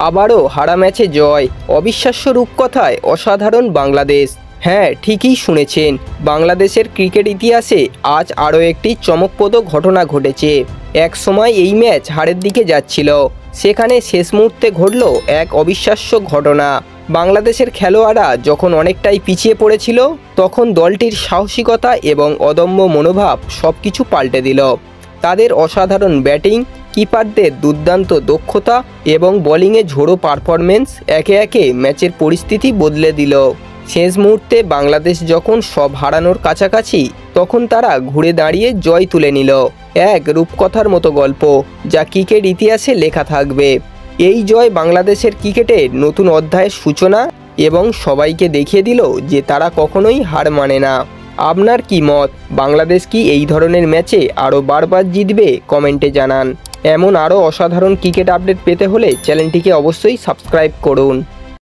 আবারও হারা ম্যাচে জয়, অবিশ্বাস্য রূপকথায় অসাধারণ বাংলাদেশ। হ্যাঁ, ঠিকই শুনেছেন, বাংলাদেশের ক্রিকেট ইতিহাসে আজ আরও একটি চমকপ্রদ ঘটনা ঘটেছে। এক সময় এই ম্যাচ হারের দিকে যাচ্ছিল, সেখানে শেষ মুহূর্তে ঘটল এক অবিশ্বাস্য ঘটনা। বাংলাদেশের খেলোয়াড়রা যখন অনেকটাই পিছিয়ে পড়েছিল, তখন দলটির সাহসিকতা এবং অদম্য মনোভাব সব কিছু পাল্টে দিল। তাদের অসাধারণ ব্যাটিং, কিপারদের দুর্দান্ত দক্ষতা এবং বোলিংয়ে ঝোড়ো পারফরমেন্স একে একে ম্যাচের পরিস্থিতি বদলে দিল। শেষ মুহূর্তে বাংলাদেশ যখন সব হারানোর কাছাকাছি, তখন তারা ঘুরে দাঁড়িয়ে জয় তুলে নিল। এক রূপকথার মতো গল্প, যা ক্রিকেট ইতিহাসে লেখা থাকবে। এই জয় বাংলাদেশের ক্রিকেটের নতুন অধ্যায়ের সূচনা এবং সবাইকে দেখিয়ে দিল যে তারা কখনোই হার মানে না। আপনার কি মত? বাংলাদেশ কি এই ধরনের ম্যাচে আরও বারবার জিতবে? কমেন্টে জানান। এমন আরও অসাধারণ ক্রিকেট আপডেট পেতে হলে চ্যানেলটিকে অবশ্যই সাবস্ক্রাইব করুন।